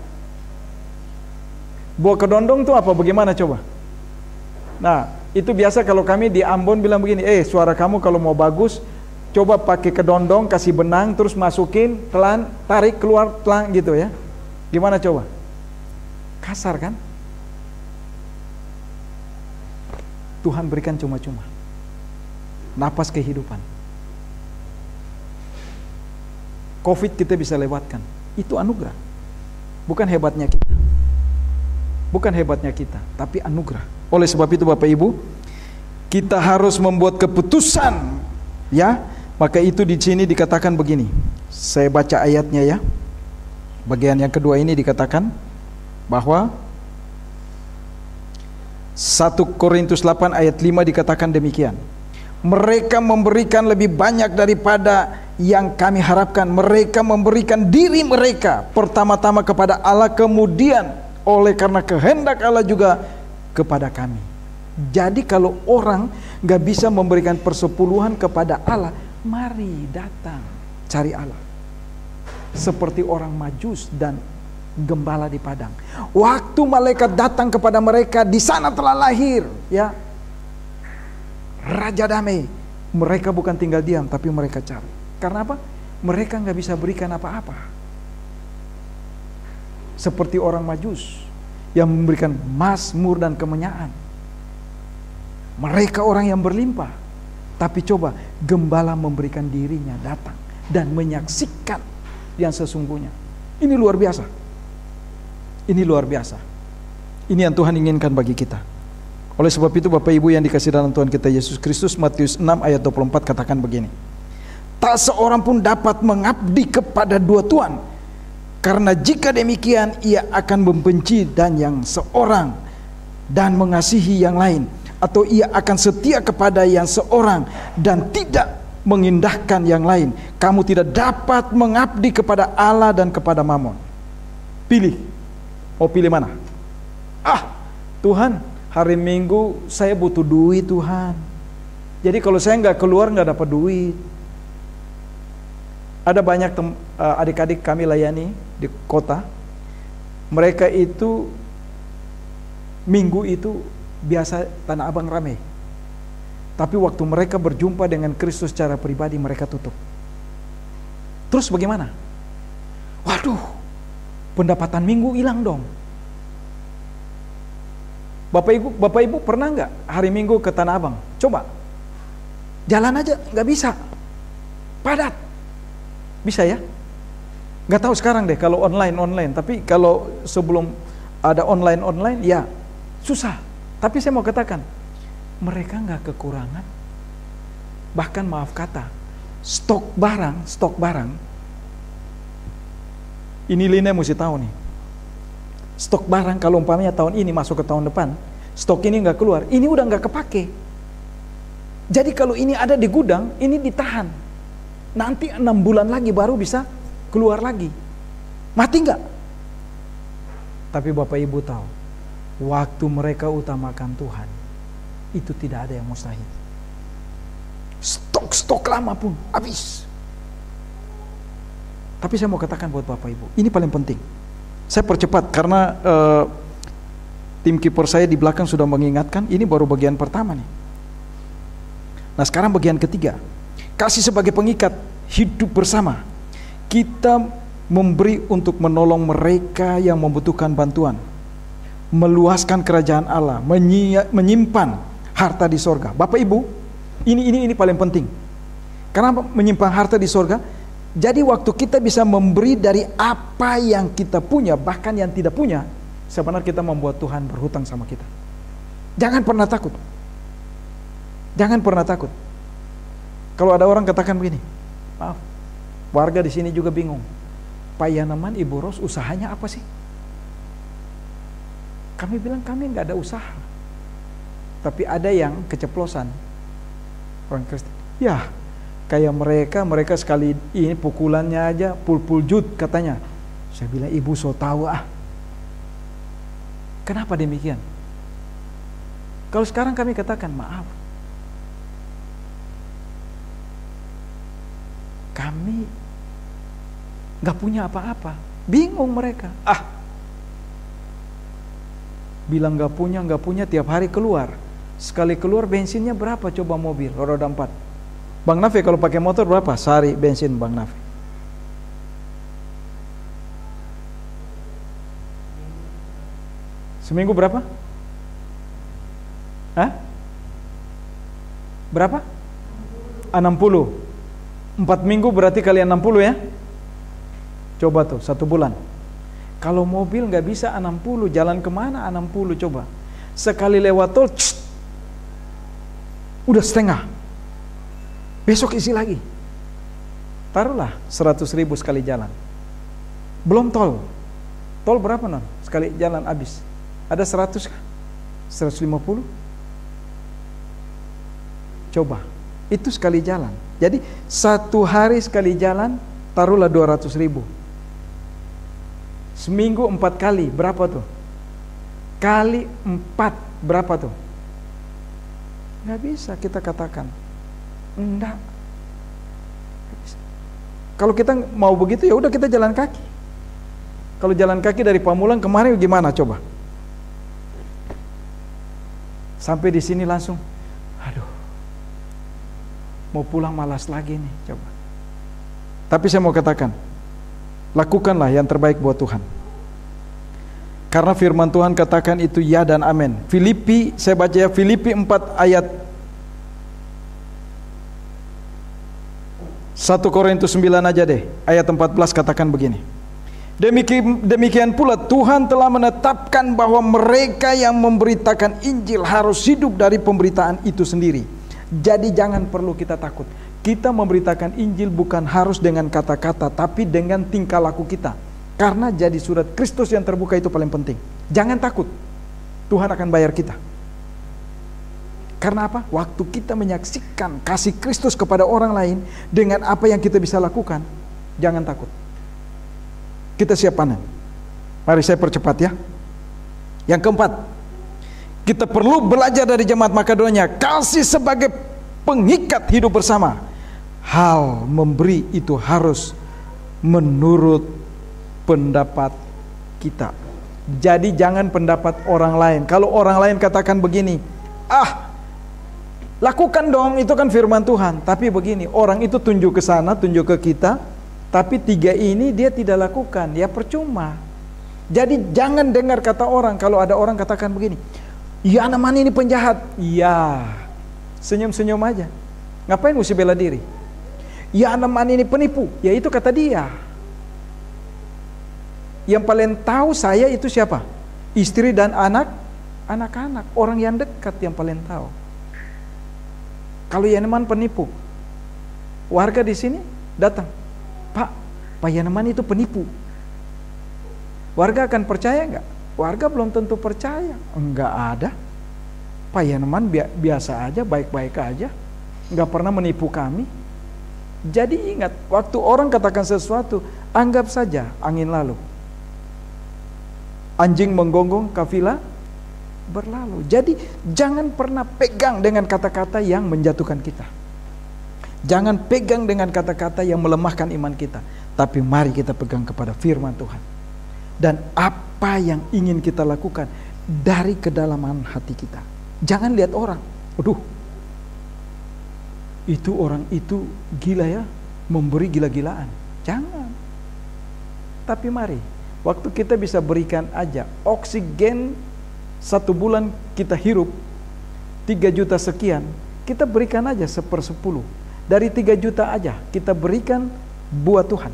Buah kedondong tuh apa? Bagaimana coba? Nah, itu biasa kalau kami di Ambon bilang begini, suara kamu kalau mau bagus, coba pakai kedondong, kasih benang, terus masukin, telan, tarik keluar, telan gitu ya. Gimana coba? Kasar kan? Tuhan berikan cuma-cuma. Napas kehidupan. Covid kita bisa lewatkan. Itu anugerah. Bukan hebatnya kita. Bukan hebatnya kita, tapi anugerah. Oleh sebab itu Bapak Ibu, kita harus membuat keputusan, ya. Maka itu di sini dikatakan begini. Saya baca ayatnya ya. Bagian yang kedua ini dikatakan bahwa 1 Korintus 8 ayat 5 dikatakan demikian. Mereka memberikan lebih banyak daripada yang kami harapkan. Mereka memberikan diri mereka pertama-tama kepada Allah, kemudian oleh karena kehendak Allah juga kepada kami. Jadi kalau orang gak bisa memberikan persepuluhan kepada Allah, mari datang cari Allah. Seperti orang Majus dan gembala di padang. Waktu malaikat datang kepada mereka, di sana telah lahir ya Raja damai. Mereka bukan tinggal diam, tapi mereka cari. Karena apa? Mereka nggak bisa berikan apa-apa. Seperti orang Majus yang memberikan mazmur dan kemenyaan. Mereka orang yang berlimpah. Tapi coba, gembala memberikan dirinya datang dan menyaksikan yang sesungguhnya. Ini luar biasa. Ini luar biasa. Ini yang Tuhan inginkan bagi kita. Oleh sebab itu Bapak Ibu yang dikasihi dalam Tuhan kita Yesus Kristus, Matius 6 ayat 24 katakan begini. Tak seorang pun dapat mengabdi kepada dua tuan, karena jika demikian ia akan membenci dan yang seorang dan mengasihi yang lain, atau ia akan setia kepada yang seorang dan tidak mengindahkan yang lain. Kamu tidak dapat mengabdi kepada Allah dan kepada Mamon. Pilih. Mau pilih mana? Tuhan, hari Minggu saya butuh duit Tuhan. Jadi kalau saya nggak keluar nggak dapat duit. Ada banyak adik-adik kami layani di kota. Mereka itu Minggu itu biasa Tanah Abang ramai. Tapi waktu mereka berjumpa dengan Kristus secara pribadi, mereka tutup. Terus bagaimana? Waduh, pendapatan Minggu hilang dong. Bapak Ibu pernah nggak hari Minggu ke Tanah Abang? Coba, jalan aja nggak bisa, padat. Bisa ya? Nggak tahu sekarang deh kalau online. Tapi kalau sebelum ada online ya susah. Tapi saya mau katakan, mereka nggak kekurangan. Bahkan maaf kata, stok barang. Ini Lina mesti tahu nih. Stok barang kalau umpamanya tahun ini masuk ke tahun depan, stok ini nggak keluar, ini udah nggak kepake. Jadi kalau ini ada di gudang, ini ditahan. Nanti 6 bulan lagi baru bisa keluar lagi. Mati nggak? Tapi Bapak Ibu tahu, waktu mereka utamakan Tuhan, itu tidak ada yang mustahil. Stok lama pun habis. Tapi saya mau katakan buat Bapak Ibu, ini paling penting. Saya percepat karena tim kiper saya di belakang sudah mengingatkan. Ini baru bagian pertama nih. Nah sekarang bagian ketiga, kasih sebagai pengikat hidup bersama. Kita memberi untuk menolong mereka yang membutuhkan bantuan, meluaskan kerajaan Allah, menyimpan harta di sorga. Bapak Ibu, ini paling penting. Karena menyimpan harta di sorga, jadi waktu kita bisa memberi dari apa yang kita punya, bahkan yang tidak punya, sebenarnya kita membuat Tuhan berhutang sama kita. Jangan pernah takut. Jangan pernah takut. Kalau ada orang katakan begini, maaf, warga di sini juga bingung. Pak Yanaman, Ibu Ros, usahanya apa sih? Kami bilang kami nggak ada usaha, tapi ada yang keceplosan. Orang Kristen, ya kayak mereka sekali ini pukulannya aja pul jut katanya. Saya bilang ibu so tahu Kenapa demikian? Kalau sekarang kami katakan maaf, kami nggak punya apa-apa. Bingung mereka. Bilang nggak punya tiap hari keluar. Sekali keluar bensinnya berapa coba mobil roda 4? Bang Nafi kalau pakai motor berapa sehari bensin Bang Nafi? Seminggu berapa? Berapa? 60. 4 minggu berarti kali 60 ya? Coba tuh 1 bulan. Kalau mobil nggak bisa 60, jalan kemana 60 coba? Sekali lewat tol, udah setengah. Besok isi lagi. Taruhlah 100.000 sekali jalan. Belum tol. Tol berapa non? Sekali jalan habis. Ada 100 kah? 150? Coba. Itu sekali jalan. Jadi 1 hari sekali jalan, taruhlah 200.000. Seminggu 4 kali, berapa tuh? Kali 4, berapa tuh? Nggak bisa kita katakan. Enggak. Kalau kita mau begitu ya udah kita jalan kaki. Kalau jalan kaki dari Pamulang kemarin gimana coba? Sampai di sini langsung, aduh, mau pulang malas lagi nih, coba. Tapi saya mau katakan, lakukanlah yang terbaik buat Tuhan. Karena firman Tuhan katakan itu ya dan amin. Filipi, saya baca ya, Filipi 4 ayat 1 Korintus 9 aja deh, ayat 14 katakan begini. Demikian pula Tuhan telah menetapkan bahwa mereka yang memberitakan Injil harus hidup dari pemberitaan itu sendiri. Jadi jangan perlu kita takut. Kita memberitakan Injil bukan harus dengan kata-kata, tapi dengan tingkah laku kita. Karena jadi surat Kristus yang terbuka itu paling penting. Jangan takut, Tuhan akan bayar kita. Karena apa? Waktu kita menyaksikan kasih Kristus kepada orang lain dengan apa yang kita bisa lakukan, jangan takut. Kita siap panen. Mari saya percepat ya. Yang keempat, kita perlu belajar dari jemaat Makedonia, kasih sebagai pengikat hidup bersama. Hal memberi itu harus menurut pendapat kita. Jadi jangan pendapat orang lain. Kalau orang lain katakan begini, lakukan dong, itu kan firman Tuhan. Tapi begini, orang itu tunjuk ke sana, tunjuk ke kita, tapi 3 ini dia tidak lakukan, ya percuma. Jadi jangan dengar kata orang. Kalau ada orang katakan begini, ya Naman ini penjahat, ya senyum-senyum aja. Ngapain mesti bela diri? Ya Naman ini penipu, ya itu kata dia. Yang paling tahu saya itu siapa? Istri dan anak-anak, orang yang dekat yang paling tahu. Kalau Yaneman penipu, warga di sini datang, Pak Yaneman itu penipu. Warga akan percaya enggak? Warga belum tentu percaya. Enggak ada. Pak Yaneman biasa aja, baik-baik aja, enggak pernah menipu kami. Jadi ingat, waktu orang katakan sesuatu, anggap saja angin lalu. Anjing menggonggong, kafilah berlalu. Jadi jangan pernah pegang dengan kata-kata yang menjatuhkan kita. Jangan pegang dengan kata-kata yang melemahkan iman kita. Tapi mari kita pegang kepada firman Tuhan. Dan apa yang ingin kita lakukan dari kedalaman hati kita. Jangan lihat orang, aduh, itu orang itu gila ya, memberi gila-gilaan. Jangan. Tapi mari, waktu kita bisa berikan aja oksigen 1 bulan kita hirup 3 juta sekian, kita berikan aja 1/10. Dari 3 juta aja kita berikan buat Tuhan.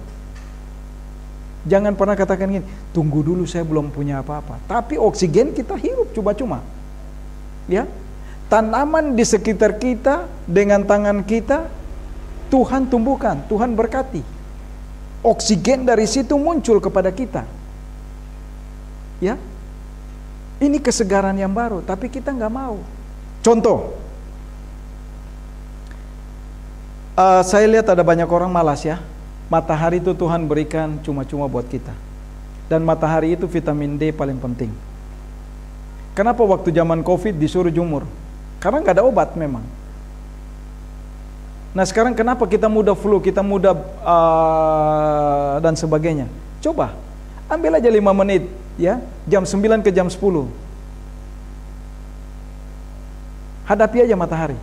Jangan pernah katakan gini, tunggu dulu saya belum punya apa-apa. Tapi oksigen kita hirup cuma-cuma. Ya, tanaman di sekitar kita dengan tangan kita Tuhan tumbuhkan, Tuhan berkati. Oksigen dari situ muncul kepada kita. Ya, ini kesegaran yang baru, tapi kita nggak mau. Contoh, saya lihat ada banyak orang malas ya. Matahari itu Tuhan berikan cuma-cuma buat kita. Dan matahari itu vitamin D paling penting. Kenapa waktu zaman COVID disuruh jemur? Karena nggak ada obat memang. Nah sekarang kenapa kita mudah flu, kita mudah dan sebagainya? Coba, ambil aja 5 menit ya, jam 9 ke jam 10. Hadapi aja matahari.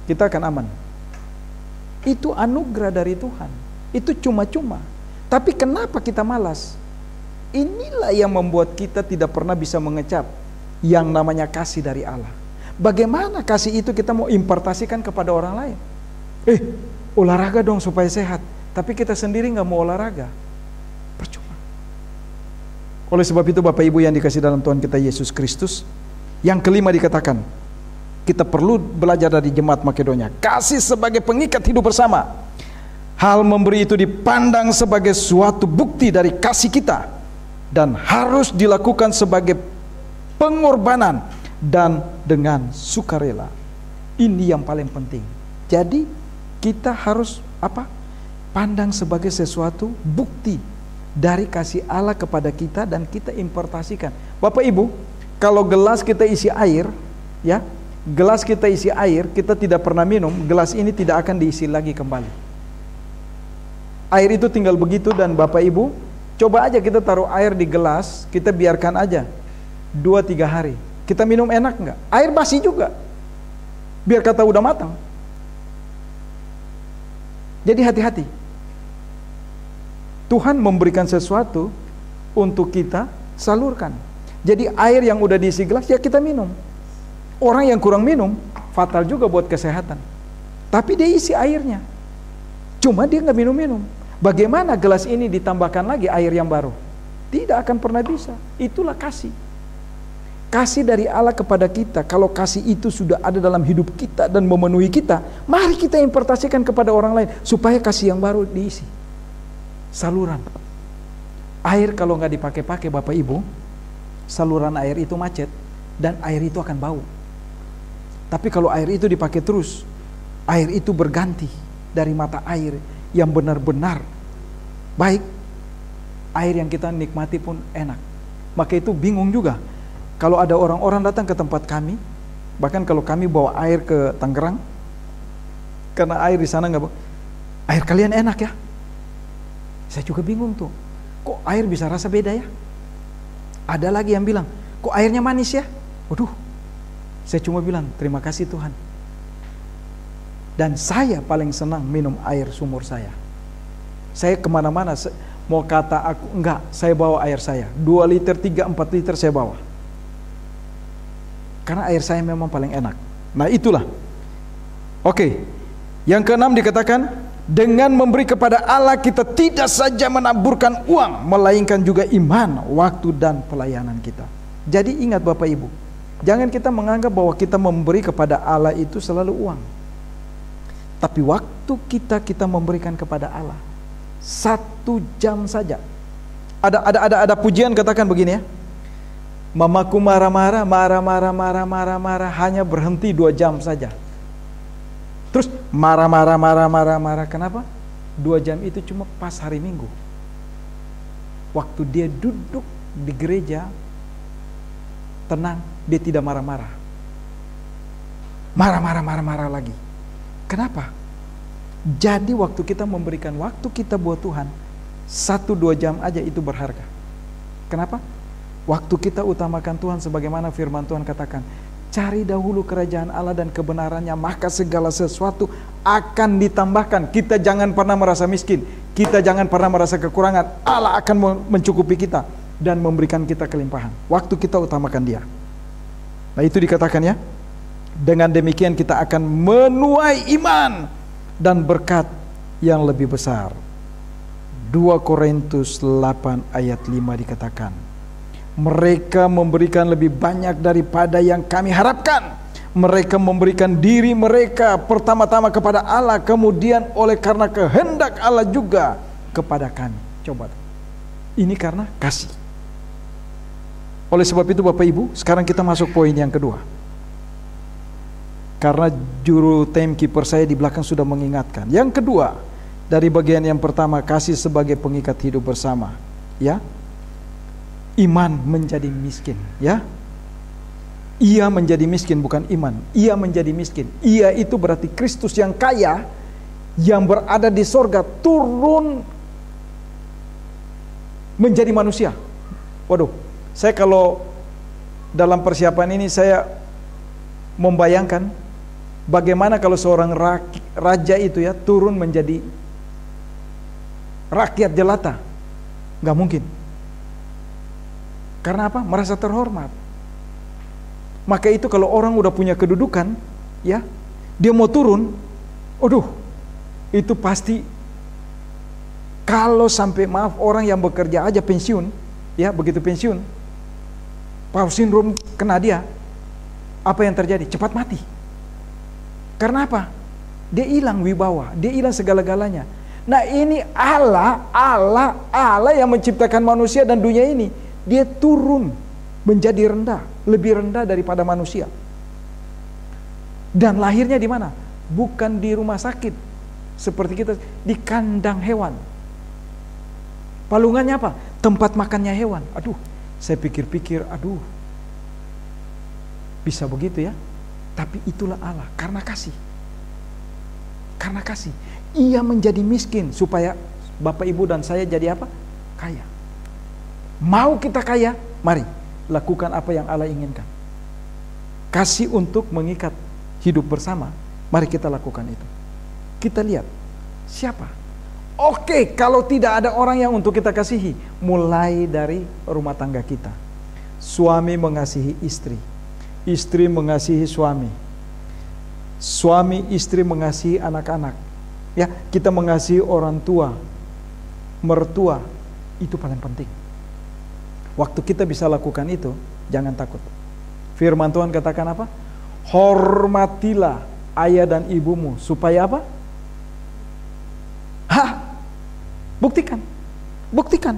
Kita akan aman. Itu anugerah dari Tuhan. Itu cuma-cuma. Tapi kenapa kita malas? Inilah yang membuat kita tidak pernah bisa mengecap yang namanya kasih dari Allah. Bagaimana kasih itu kita mau impartasikan kepada orang lain? Olahraga dong supaya sehat. Tapi kita sendiri nggak mau olahraga. Percuma. Oleh sebab itu Bapak Ibu yang dikasih dalam Tuhan kita Yesus Kristus, yang kelima dikatakan, kita perlu belajar dari jemaat Makedonia. Kasih sebagai pengikat hidup bersama. Hal memberi itu dipandang sebagai suatu bukti dari kasih kita. Dan harus dilakukan sebagai pengorbanan dan dengan sukarela. Ini yang paling penting. Jadi kita harus apa? Pandang sebagai sesuatu bukti dari kasih Allah kepada kita dan kita importasikan. Bapak Ibu, kalau gelas kita isi air, ya, gelas kita isi air, kita tidak pernah minum, gelas ini tidak akan diisi lagi kembali. Air itu tinggal begitu dan Bapak Ibu, coba aja kita taruh air di gelas, kita biarkan aja 2-3 hari. Kita minum enak enggak? Air basi juga. Biar kata udah matang. Jadi hati-hati. Tuhan memberikan sesuatu untuk kita salurkan. Jadi air yang udah diisi gelas ya kita minum. Orang yang kurang minum fatal juga buat kesehatan. Tapi dia isi airnya. Cuma dia nggak minum-minum. Bagaimana gelas ini ditambahkan lagi air yang baru? Tidak akan pernah bisa. Itulah kasih. Kasih dari Allah kepada kita. Kalau kasih itu sudah ada dalam hidup kita dan memenuhi kita, mari kita importasikan kepada orang lain supaya kasih yang baru diisi. Saluran air kalau nggak dipakai-pakai Bapak Ibu, saluran air itu macet dan air itu akan bau. Tapi kalau air itu dipakai terus, air itu berganti dari mata air yang benar-benar baik, air yang kita nikmati pun enak. Maka itu bingung juga kalau ada orang-orang datang ke tempat kami, bahkan kalau kami bawa air ke Tangerang, karena air di sana nggak, air kalian enak ya. Saya juga bingung tuh, kok air bisa rasa beda ya? Ada lagi yang bilang, kok airnya manis ya? Waduh, saya cuma bilang terima kasih Tuhan. Dan saya paling senang minum air sumur saya. Saya kemana-mana, mau kata aku, enggak, saya bawa air saya. 2 liter, 3, 4 liter saya bawa. Karena air saya memang paling enak. Nah itulah. Oke, yang keenam dikatakan, dengan memberi kepada Allah kita tidak saja menaburkan uang, melainkan juga iman, waktu dan pelayanan kita. Jadi ingat Bapak Ibu, jangan kita menganggap bahwa kita memberi kepada Allah itu selalu uang. Tapi waktu kita memberikan kepada Allah 1 jam saja. Ada pujian katakan begini ya. Mamaku marah-marah hanya berhenti 2 jam saja. Terus marah. Kenapa? 2 jam itu cuma pas hari Minggu. Waktu dia duduk di gereja tenang, dia tidak marah-marah. Marah lagi. Kenapa? Jadi waktu kita memberikan waktu kita buat Tuhan 1-2 jam aja itu berharga. Kenapa? Waktu kita utamakan Tuhan sebagaimana firman Tuhan katakan, cari dahulu kerajaan Allah dan kebenarannya, maka segala sesuatu akan ditambahkan. Kita jangan pernah merasa miskin, kita jangan pernah merasa kekurangan. Allah akan mencukupi kita dan memberikan kita kelimpahan. Waktu kita utamakan Dia. Nah itu dikatakan ya, dengan demikian kita akan menuai iman dan berkat yang lebih besar. 2 Korintus 8 ayat 5 dikatakan, mereka memberikan lebih banyak daripada yang kami harapkan. Mereka memberikan diri mereka pertama-tama kepada Allah, kemudian oleh karena kehendak Allah juga kepada kami. Coba, ini karena kasih. Oleh sebab itu Bapak Ibu, sekarang kita masuk poin yang kedua. Karena juru timekeeper saya di belakang sudah mengingatkan. Yang kedua, dari bagian yang pertama, kasih sebagai pengikat hidup bersama, ya. Iman menjadi miskin, ya. Ia menjadi miskin, bukan iman. Ia menjadi miskin. Ia itu berarti Kristus yang kaya, yang berada di sorga, turun menjadi manusia. Waduh, saya kalau dalam persiapan ini saya membayangkan bagaimana kalau seorang raja itu ya turun menjadi rakyat jelata. Gak mungkin. Karena apa? Merasa terhormat. Maka itu kalau orang udah punya kedudukan, ya, dia mau turun, aduh, itu pasti kalau sampai maaf orang yang bekerja aja pensiun, ya, begitu pensiun, power syndrome kena dia, apa yang terjadi? Cepat mati. Karena apa? Dia hilang wibawa, dia hilang segala-galanya. Nah ini Allah yang menciptakan manusia dan dunia ini, dia turun menjadi rendah, lebih rendah daripada manusia. Dan lahirnya di mana? Bukan di rumah sakit seperti kita, di kandang hewan. Palungannya apa? Tempat makannya hewan. Aduh, saya pikir-pikir, aduh, bisa begitu ya? Tapi itulah Allah, karena kasih. Karena kasih, Ia menjadi miskin supaya Bapak Ibu dan saya jadi apa? Kaya. Mau kita kaya? Mari lakukan apa yang Allah inginkan. Kasih untuk mengikat hidup bersama. Mari kita lakukan itu. Kita lihat Siapa? Oke, kalau tidak ada orang yang untuk kita kasihi, mulai dari rumah tangga kita. Suami mengasihi istri, istri mengasihi suami, suami istri mengasihi anak-anak. Ya, kita mengasihi orang tua, mertua, itu paling penting. Waktu kita bisa lakukan itu, jangan takut. Firman Tuhan katakan apa? Hormatilah ayah dan ibumu, supaya apa? Buktikan. Buktikan.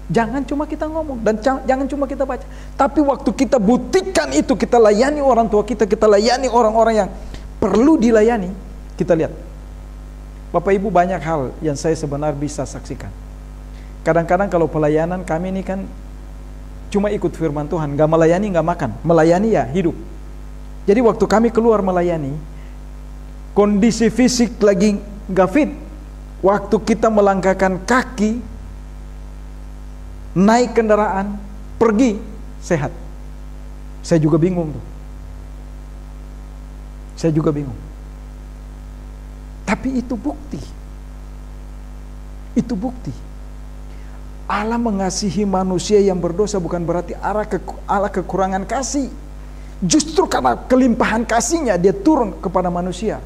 Jangan cuma kita ngomong dan jangan cuma kita baca. Tapi waktu kita buktikan itu, kita layani orang tua kita, kita layani orang-orang yang perlu dilayani, kita lihat. Bapak Ibu, banyak hal yang saya sebenarnya bisa saksikan. Kadang-kadang kalau pelayanan kami ini kan cuma ikut firman Tuhan, gak melayani, gak makan. Melayani ya hidup. Jadi waktu kami keluar melayani, kondisi fisik lagi gak fit. Waktu kita melangkahkan kaki, naik kendaraan, pergi, sehat. Saya juga bingung tuh. Saya juga bingung. Tapi itu bukti. Itu bukti. Allah mengasihi manusia yang berdosa bukan berarti Allah kekurangan kasih. Justru karena kelimpahan kasihnya dia turun kepada manusia.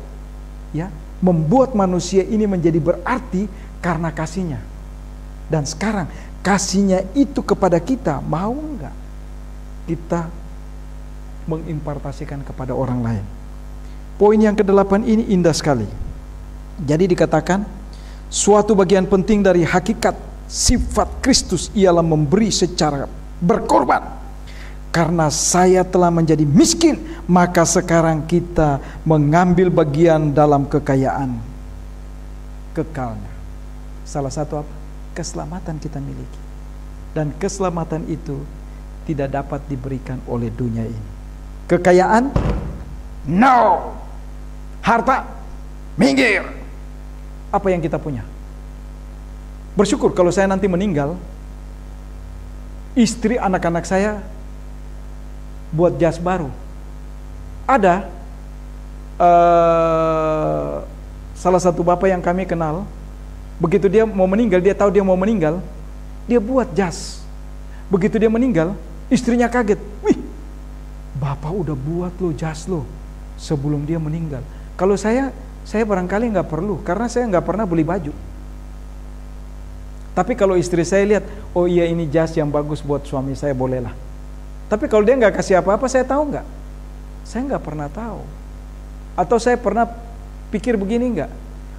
Ya, membuat manusia ini menjadi berarti karena kasihnya. Dan sekarang kasihnya itu kepada kita, mau enggak kita mengimpartasikan kepada orang lain? Poin yang ke-8 ini indah sekali. Jadi dikatakan suatu bagian penting dari hakikat sifat Kristus ialah memberi secara berkorban. Karena saya telah menjadi miskin, maka sekarang kita mengambil bagian dalam kekayaan kekalnya. Salah satu apa? Keselamatan kita miliki. Dan keselamatan itu tidak dapat diberikan oleh dunia ini. Kekayaan? No. Harta? Minggir. Apa yang kita punya? Bersyukur kalau saya nanti meninggal, istri anak-anak saya buat jas baru. Ada salah satu bapak yang kami kenal, begitu dia mau meninggal, dia tahu dia mau meninggal, dia buat jas. Begitu dia meninggal, istrinya kaget. Wih, bapak udah buat lo jas lo sebelum dia meninggal. Kalau saya barangkali nggak perlu, karena saya nggak pernah beli baju. Tapi kalau istri saya lihat, oh iya ini jas yang bagus buat suami saya, bolehlah. Tapi kalau dia nggak kasih apa-apa, saya tahu nggak? Saya nggak pernah tahu. Atau saya pernah pikir begini nggak?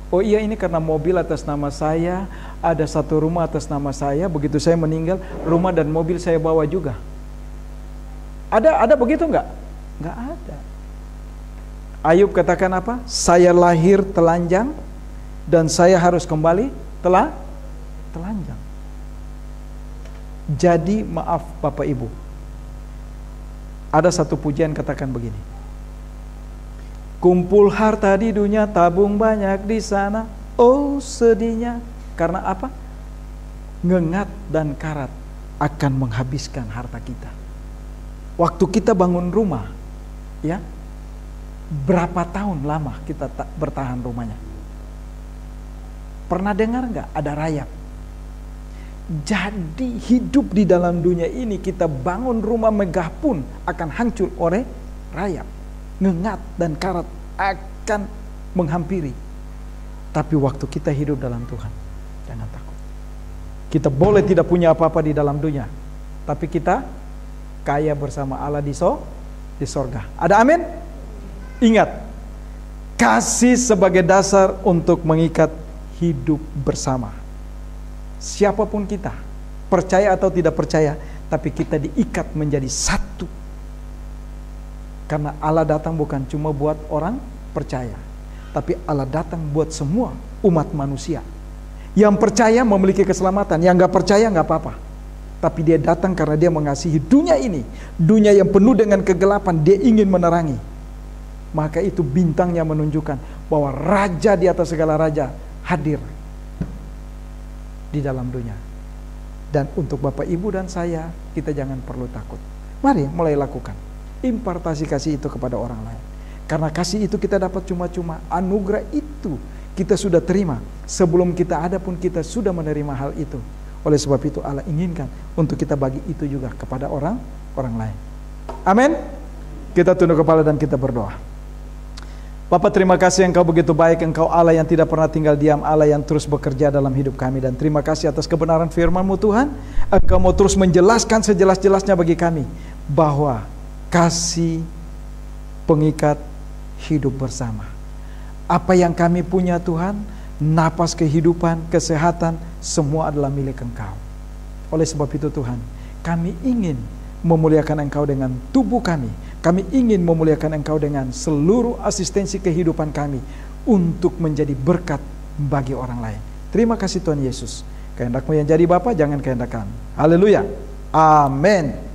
Oh iya ini karena mobil atas nama saya, ada satu rumah atas nama saya, begitu saya meninggal, rumah dan mobil saya bawa juga. Ada begitu nggak? Nggak ada. Ayub katakan apa? Saya lahir telanjang dan saya harus kembali telanjang. Jadi maaf Bapak Ibu, ada satu pujian katakan begini. Kumpul harta di dunia, tabung banyak di sana. Oh sedihnya. Karena apa? Ngengat dan karat akan menghabiskan harta kita. Waktu kita bangun rumah, ya, berapa tahun lama kita bertahan rumahnya? Pernah dengar nggak ada rayap? Jadi hidup di dalam dunia ini, kita bangun rumah megah pun akan hancur oleh rayap. Ngengat dan karat akan menghampiri. Tapi waktu kita hidup dalam Tuhan, jangan takut. Kita boleh tidak punya apa-apa di dalam dunia, tapi kita kaya bersama Allah di sorga. Ada amin? Ingat, kasih sebagai dasar untuk mengikat hidup bersama. Siapapun kita, percaya atau tidak percaya, tapi kita diikat menjadi satu. Karena Allah datang bukan cuma buat orang percaya, tapi Allah datang buat semua umat manusia. Yang percaya memiliki keselamatan, yang gak percaya gak apa-apa. Tapi dia datang karena dia mengasihi dunia ini, dunia yang penuh dengan kegelapan, dia ingin menerangi. Maka itu bintangnya menunjukkan bahwa raja di atas segala raja hadir di dalam dunia. Dan untuk Bapak Ibu dan saya, kita jangan perlu takut. Mari mulai lakukan impartasi kasih itu kepada orang lain. Karena kasih itu kita dapat cuma-cuma, anugerah itu kita sudah terima. Sebelum kita ada pun kita sudah menerima hal itu. Oleh sebab itu Allah inginkan untuk kita bagi itu juga kepada orang lain. Amin. Kita tunduk kepala dan kita berdoa. Bapa, terima kasih Engkau begitu baik, Engkau Allah yang tidak pernah tinggal diam, Allah yang terus bekerja dalam hidup kami. Dan terima kasih atas kebenaran firman-Mu Tuhan. Engkau mau terus menjelaskan sejelas-jelasnya bagi kami bahwa kasih pengikat hidup bersama. Apa yang kami punya Tuhan, napas kehidupan, kesehatan, semua adalah milik Engkau. Oleh sebab itu Tuhan, kami ingin memuliakan Engkau dengan tubuh kami. Kami ingin memuliakan Engkau dengan seluruh asistensi kehidupan kami untuk menjadi berkat bagi orang lain. Terima kasih Tuhan Yesus. Kehendak-Mu yang jadi Bapa, jangan kehendak kami. Haleluya. Amin.